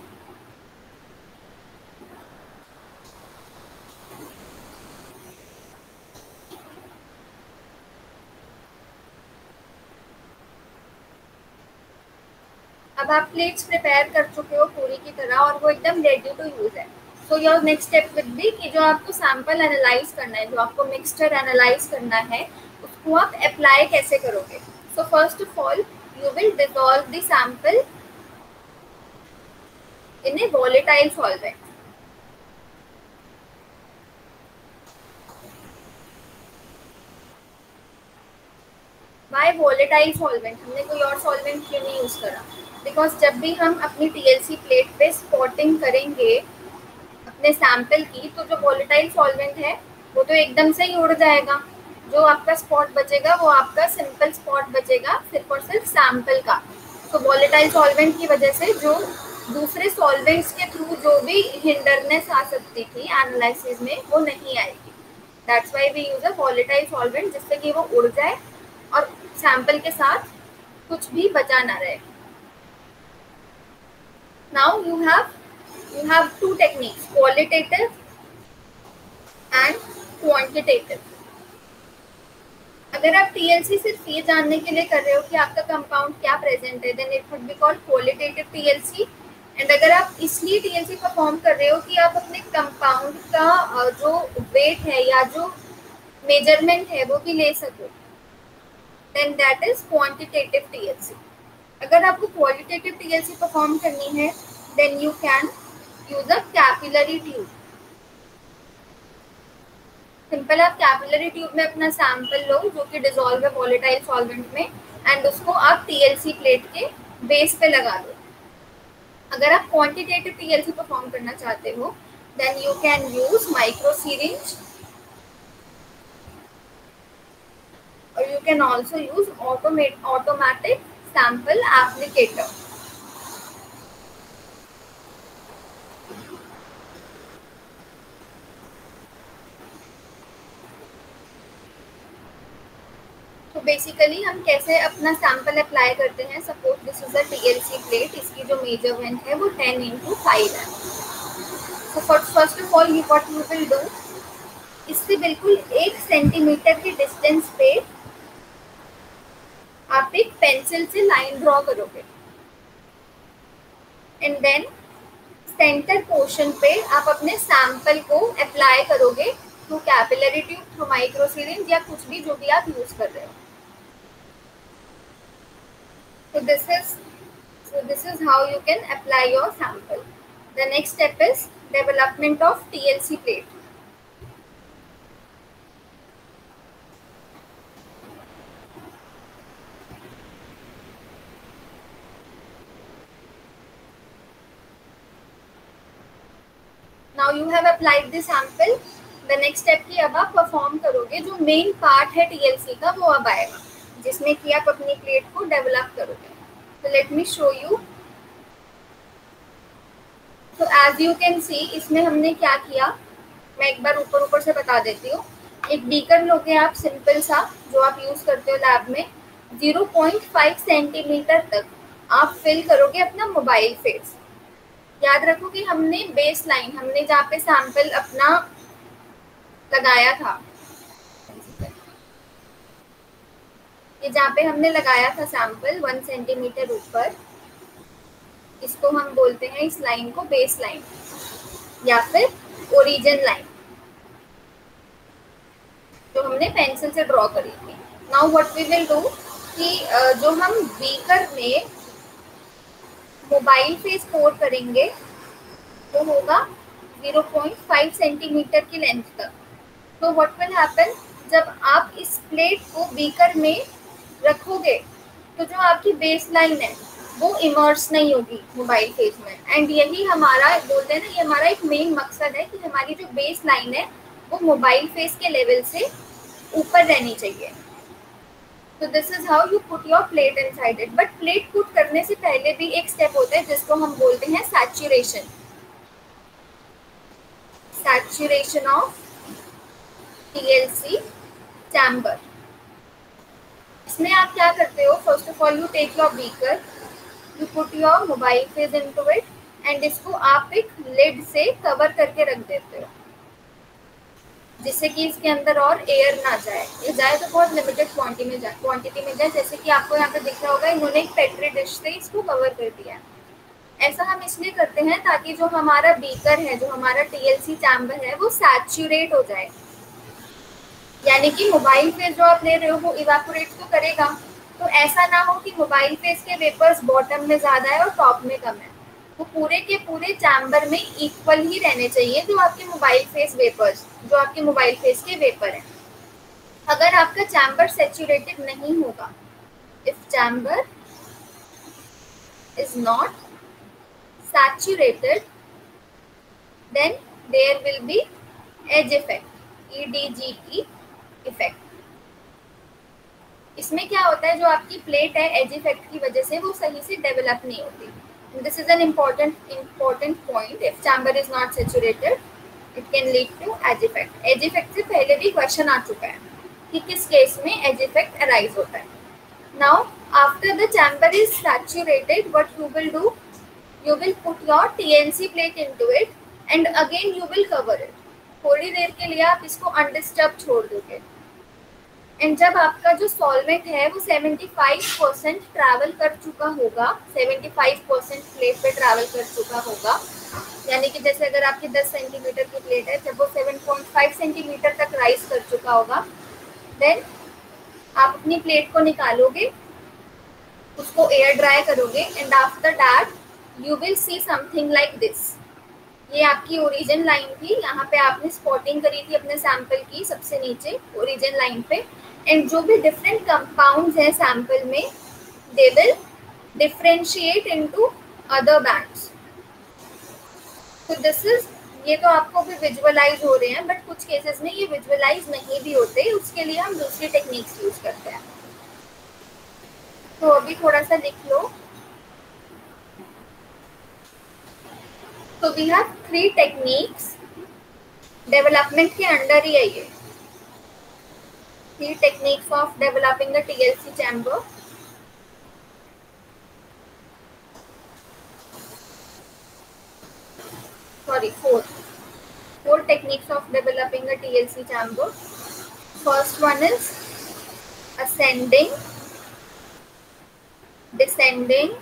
अब आप प्लेट्स प्रिपेयर कर चुके हो पूरी की तरह और वो एकदम रेडी टू यूज है. So your next step will be कि जो आपको सैंपल एनालाइज करना है, जो आपको मिक्सचर एनालाइज करना है, उसको आप अप्लाई कैसे करोगे. So first of all you will dissolve the sample in a volatile solvent. Why volatile solvent, हमने कोई और सॉल्वेंट क्यों नहीं यूज करा, बिकॉज जब भी हम अपनी TLC प्लेट पे स्पॉटिंग करेंगे अपने सैंपल की, तो जो वोलेटाइल सॉल्वेंट है वो तो एकदम से ही उड़ जाएगा. जो आपका स्पॉट बचेगा वो आपका सिंपल स्पॉट बचेगा सिर्फ और सिर्फ सैंपल का. तो वोलेटाइल सॉल्वेंट की वजह से जो दूसरे सॉल्वेंट्स के थ्रू जो भी हिंडरनेस आ सकती थी एनालिसिस में वो नहीं आएगी. That's why we use a volatile solvent, जिससे कि वो उड़ जाए और सैंपल के साथ कुछ भी बचा ना रहे. Now you have two techniques, qualitative and quantitative. अगर आप TLC सिर्फ ये जानने के लिए कर रहे हो कि आपका कंपाउंड क्या प्रेजेंट है, then it would be called qualitative TLC. And अगर आप इसलिए TLC परफॉर्म कर रहे हो कि आप अपने कंपाउंड का जो वेट है या जो मेजरमेंट है वो भी ले सको, then that is quantitative TLC. अगर आपको क्वालिटेटिव TLC परफॉर्म करनी है, then you can use a capillary tube. Simple आप कैपिलरी ट्यूब में अपना सैंपल लो जो कि डिसॉल्व है वोलेटाइल सॉल्वेंट में, एंड उसको आप TLC प्लेट के बेस पे लगा दो. अगर आप क्वांटिटेटिव TLC परफॉर्म करना चाहते हो, then you can use micro syringe, और you can also use automatic sample applicator. तो बेसिकली हम कैसे अपना सैंपल अप्लाई करते हैं. Suppose this is a TLC plate, इसकी जो मेजरमेंट है वो 10x5 है. तो first of all what you will do, इससे बिल्कुल 1 सेंटीमीटर के डिस्टेंस पे आप एक पेंसिल से लाइन ड्रॉ करोगे, एंड देन सेंटर पोर्शन पे आप अपने सैंपल को अप्लाई करोगे through capillary tube, through micro syringe या कुछ भी जो भी आप यूज कर रहे हो. So this is how you can apply your sample. The next step is development of TLC plate. Now you have applied the sample. The next step की अब आप परफॉर्म करोगे. जो मेन पार्ट है TLC का वो अब आएगा, जिसमें कि आप अपनी प्लेट को डेवलप करोगे. तो लेट मी शो यू. तो एज यू कैन सी इसमें हमने क्या किया, मैं एक बार ऊपर से बता देती हूँ. एक बीकर लोगे आप सिंपल सा जो आप यूज करते हो लैब में, 0.5 सेंटीमीटर तक आप फिल करोगे अपना मोबाइल फेस. याद रखो कि हमने बेस लाइन, हमने जहाँ पे सैंपल अपना लगाया था, ये जहाँ पे हमने लगाया था सैंपल 1 सेंटीमीटर ऊपर, इसको हम बोलते हैं इस लाइन को बेस लाइन या फिर ओरिजिन लाइन, जो हमने पेंसिल से ड्रॉ करी थी. Now what we will do कि जो हम बीकर में मोबाइल फेस पोर करेंगे वो होगा 0.5 सेंटीमीटर की लेंथ तक. तो व्हाट विल हैपन, जब आप इस प्लेट को बीकर में रखोगे तो जो आपकी बेस लाइन है वो इमर्स नहीं होगी मोबाइल फेस में. एंड यही हमारा बोलते हैं ना, ये हमारा एक मेन मकसद है कि हमारी जो बेस लाइन है वो मोबाइल फेस के लेवल से ऊपर रहनी चाहिए। तो this is how you put your plate inside it. But plate put करने से पहले भी एक स्टेप होता है जिसको हम बोलते हैं saturation, saturation of TLC chamber. इसमें आप क्या करते हो, first of all you take your beaker, you put your mobile phase into it and इसको आप एक लिड से कवर करके रख देते हो जिससे कि इसके अंदर और एयर ना जाए। ये जाए तो बहुत लिमिटेड क्वांटिटी में जाए। जैसे कि आपको यहाँ पे दिख रहा होगा इन्होंने एक पेट्री डिश से इसको कवर कर दिया है। ऐसा हम इसलिए करते हैं ताकि जो हमारा बीकर है, जो हमारा टीएलसी चैम्बर है, वो सैचुरेट हो जाए। यानी कि मोबाइल फेस जो आप ले रहे हो वो इवापोरेट तो करेगा, तो ऐसा ना हो कि मोबाइल फेस के वेपर्स बॉटम में ज़्यादा है और टॉप में कम है। वो पूरे के पूरे चैम्बर में इक्वल ही रहने चाहिए जो आपके मोबाइल फेस वेपर्स, जो आपके मोबाइल फेस के वेपर हैं। अगर आपका चैम्बर सैचुरेटेड नहीं होगा, if chamber is not saturated, then there will be edge effect, EDGE effect. इसमें क्या होता है, जो आपकी प्लेट है एज इफेक्ट की वजह से वो सही से डेवलप नहीं होती। This is an important point. If chamber is not saturated it can lead to edge effect. Edge effect से पहले भी क्वेश्चन आ चुका है कि किस केस में एज इफेक्ट अराइज होता है। Now after the chamber is saturated, what you will do, you will put your TNC plate into it and again you will cover it। थोड़ी देर के लिए आप इसको अनडिस्टर्ब छोड़ दोगे एंड जब आपका जो सॉल्वेंट है वो 75% ट्रैवल कर चुका होगा, 75% प्लेट पे ट्रैवल कर चुका होगा, यानी कि जैसे अगर आपकी 10 सेंटीमीटर की प्लेट है, जब वो 7.5 सेंटीमीटर तक राइज कर चुका होगा, देन आप अपनी प्लेट को निकालोगे, उसको एयर ड्राई करोगे and after that you will see something like this. ये आपकी ओरिजिन लाइन थी, यहाँ पे आपने स्पॉटिंग करी थी अपने सैंपल की सबसे नीचे ओरिजिन लाइन पे, एंड जो भी डिफरेंट कंपाउंड्स हैं सैंपल में, they will differentiate into other bands. तो दिस इज, ये तो आपको भी विजुअलाइज हो रहे हैं, बट कुछ केसेस में ये विजुअलाइज नहीं भी होते, उसके लिए हम दूसरी टेक्निक्स यूज करते हैं। तो अभी थोड़ा सा लिख लो। तो वी हैव 3 टेक्निक्स, डेवलपमेंट के अंडर ही है ये। 3 techniques of developing the TLC chamber. Sorry, 4. 4 techniques of developing a TLC chamber. First one is ascending, descending,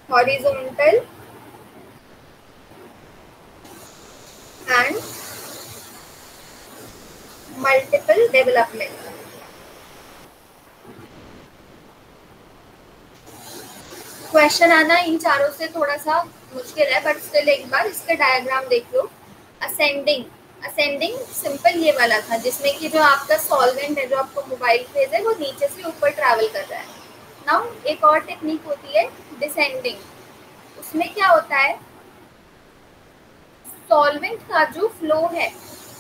horizontal, and multiple development। Question आना इन चारों से थोड़ा सा मुश्किल है, बट स्टिल एक बार इसके डायग्राम देख लो। असेंडिंग सिंपल ये वाला था जिसमें कि जो आपका सॉल्वेंट है, जो आपको मोबाइल फेज है, वो नीचे से ऊपर ट्रैवल कर रहा है। नाउ एक और टेक्निक होती है डिसेंडिंग। उसमें क्या होता है, सॉल्वेंट का जो फ्लो है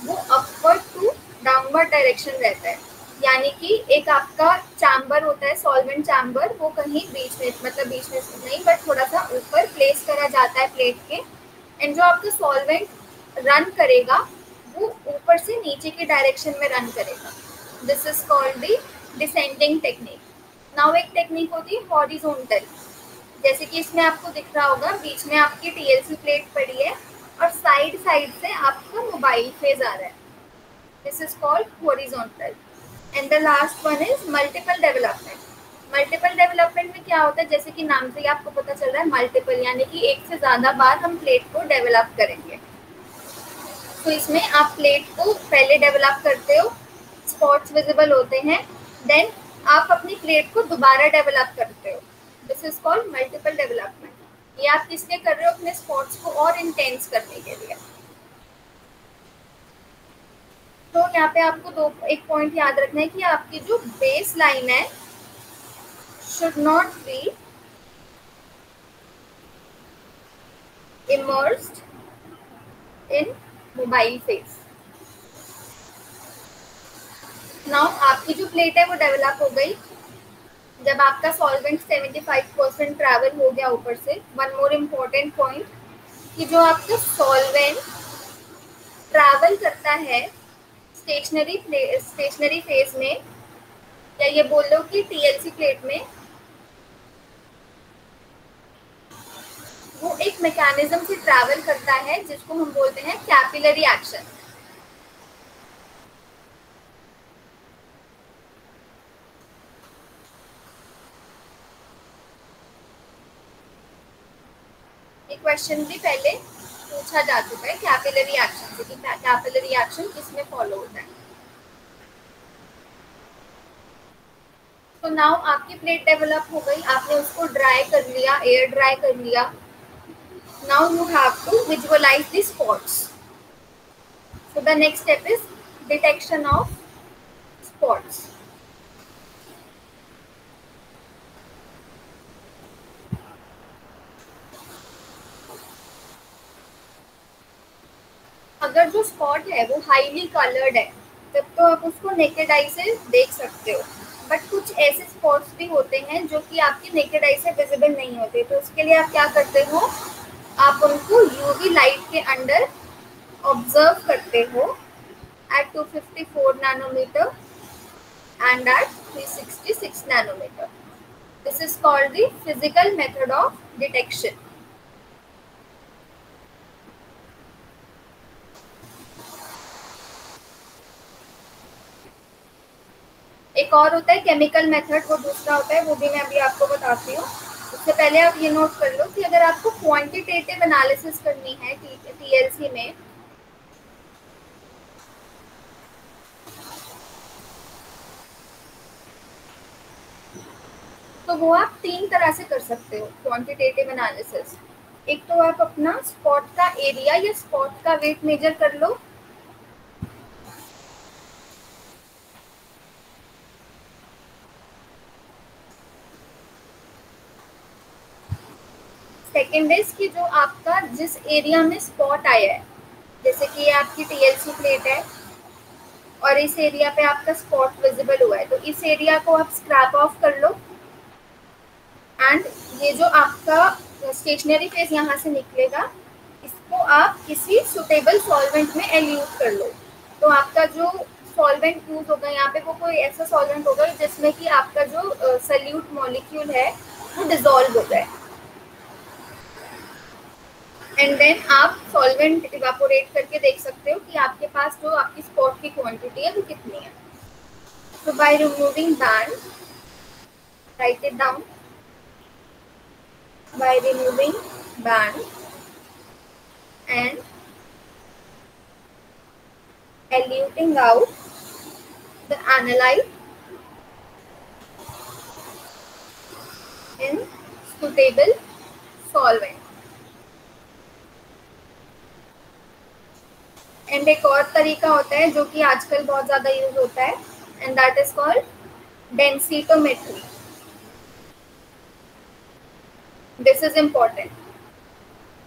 वो अपवर्ड टू डाउनवर्ड डायरेक्शन रहता है। यानी कि एक आपका चैम्बर होता है, सॉल्वेंट चैम्बर, वो कहीं बीच में, मतलब बीच में नहीं बट थोड़ा सा ऊपर प्लेस करा जाता है प्लेट के, एंड जो आपका सॉल्वेंट रन करेगा वो ऊपर से नीचे की डायरेक्शन में रन करेगा। This is called the descending technique. Now एक टेक्निक होती है हॉरिजॉन्टल, जैसे कि इसमें आपको दिख रहा होगा, बीच में आपकी टीएलसी प्लेट पड़ी है और साइड से आपका मोबाइल फेज आ रहा है। This is called horizontal. And the last one is multiple development. Multiple development में क्या होता है, जैसे कि नाम से ही आपको पता चल रहा है मल्टीपल, यानी कि एक से ज़्यादा बार हम प्लेट को डेवलप करेंगे। तो इसमें आप प्लेट को पहले डेवलप करते हो, स्पॉट्स विजिबल होते हैं, देन आप अपनी प्लेट को दोबारा डेवलप करते हो। This is called multiple development. ये आप किसलिए कर रहे हो, अपने स्पॉट्स को और इंटेंस करने के लिए। तो यहाँ पे आपको एक पॉइंट याद रखना है कि आपकी जो बेस लाइन है should not be immersed in mobile phase। Now आपकी जो प्लेट है वो डेवलप हो गई। जब आपका सॉल्वेंट 75% ट्रैवल हो गया ऊपर से, वन मोर इम्पोर्टेंट पॉइंट कि जो आपका सॉल्वेंट ट्रैवल करता है स्टेशनरी फेज में, या ये बोल लो कि टीएलसी प्लेट में, वो एक मैकेनिज्म से ट्रैवल करता है जिसको हम बोलते हैं कैपिलरी एक्शन। ये क्वेश्चन भी पहले पूछा जा चुका है कैपिलरी एक्शन से, कि कैपिलरी एक्शन किसमें फॉलो होता है। तो नाउ आपकी प्लेट डेवलप हो गई, आपने उसको ड्राई कर लिया, एयर ड्राई कर लिया। Now you have to visualise the spots. So the next step is detection of spots. अगर जो स्पॉट है वो हाईली कलर्ड है तब तो आप उसको नेकेड आई से देख सकते हो, बट कुछ ऐसे स्पॉट्स भी होते हैं जो कि आपकी नेकेड आई से विजिबल नहीं होते। तो उसके लिए आप क्या करते हो, आप उनको यूवी लाइट के अंडर ऑब्जर्व करते हो at 254 nanometer and at 366 nanometer. This is called the physical method of detection. एक और होता है केमिकल मेथड, वो दूसरा होता है, वो भी मैं अभी आपको बताती हूँ। उससे पहले आप ये नोट कर लो कि अगर आपको क्वांटिटेटिव एनालिसिस करनी है टीएलसी में, तो वो आप 3 तरह से कर सकते हो क्वांटिटेटिव एनालिसिस। एक तो आप अपना स्पॉट का एरिया या स्पॉट का वेट मेजर कर लो। सेकेंड इज कि जो आपका जिस एरिया में स्पॉट आया है, जैसे कि ये आपकी टीएलसी प्लेट है और इस एरिया पे आपका स्पॉट विजिबल हुआ है, तो इस एरिया को आप स्क्रैप ऑफ कर लो एंड ये जो आपका स्टेशनरी फेज यहाँ से निकलेगा, इसको आप किसी सुटेबल सॉल्वेंट में एल्यूट कर लो। तो आपका जो सॉल्वेंट यूज होगा यहाँ पे वो कोई ऐसा सॉल्वेंट होगा जिसमें कि आपका जो सल्यूट मॉलिक्यूल है वो डिसॉल्व हो जाए, एंड देन आप सॉल्वेंट इवापोरेट करके देख सकते हो कि आपके पास जो आपकी स्पॉट की क्वांटिटी है वो कितनी है। So by removing band, write it down. By removing band and eluting out the analyte in suitable solvent. And एक और तरीका होता है जो कि आजकल बहुत ज़्यादा यूज होता है, and that is called densitometry. This is important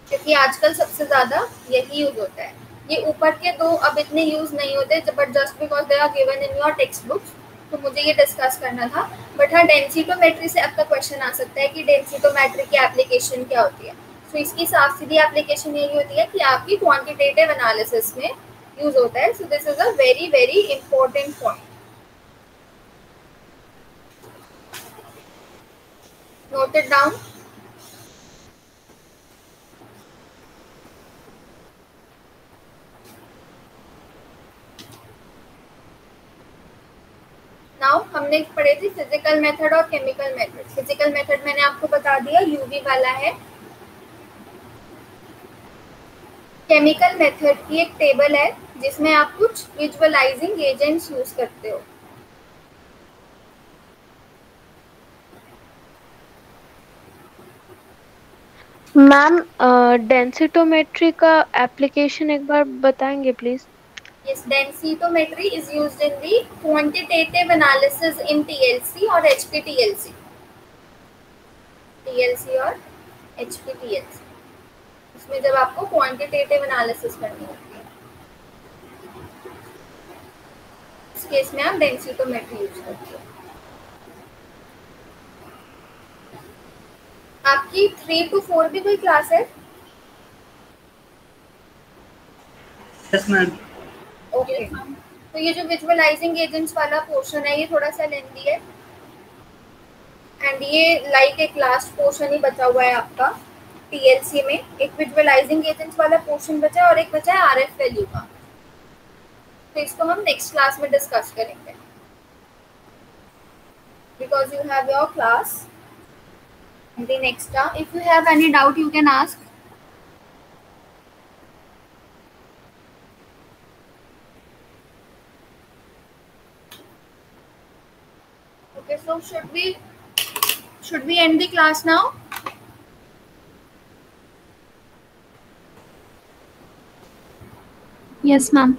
क्योंकि आजकल सबसे ज़्यादा यही यूज होता है। ये ऊपर के दो अब इतने यूज नहीं होते, but just because they are given in your textbooks, तो मुझे ये डिस्कस करना था। बट हाँ, डेंसिटोमेट्री से आपका क्वेश्चन आ सकता है कि डेंसिटोमेट्री की एप्लीकेशन क्या होती है। तो इसकी साफ सीधी एप्लीकेशन यही होती है कि आपकी क्वांटिटेटिव एनालिसिस में यूज होता है। सो this is a very very important point, note it down. Now हमने पढ़े थे फिजिकल मेथड और केमिकल मेथड। फिजिकल मेथड मैंने आपको बता दिया यूवी वाला है। केमिकल मेथड की एक टेबल है जिसमें आप कुछ विजुअलाइजिंग एजेंट्स यूज करते हो। मैम डेंसिटोमेट्री का एप्लीकेशन एक बार बताएंगे please? Yes, densitometry is used in the quantitative analysis in TLC और HPTLC। TLC और HPTLC, इसमें जब आपको क्वांटिटेटिव एनालिसिस करनी होती है। केस में आप डेंसिटोमेट्री यूज करते हो। आपकी 3 to 4 भी कोई क्लास है? Yes ma'am. ओके, तो ये जो विजुअलाइजिंग एजेंट्स वाला पोर्शन है ये थोड़ा सा लेंथी है, एंड ये लाइक एक लास्ट पोर्शन ही बचा हुआ है आपका टीएलसी में। एक विजुअलाइजिंग एजेंट्स वाला पोर्शन बचा है और एक बचा है आरएफ वैल्यू का, तो इसको हम नेक्स्ट क्लास में डिस्कस करेंगे, because you have your class in the next term. If you have any doubt, you can ask. Okay, so should we end the class now? Yes, ma'am.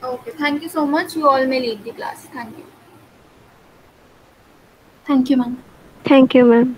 Okay, thank you so much. You all may leave the class. Thank you. Thank you, ma'am. Thank you, ma'am.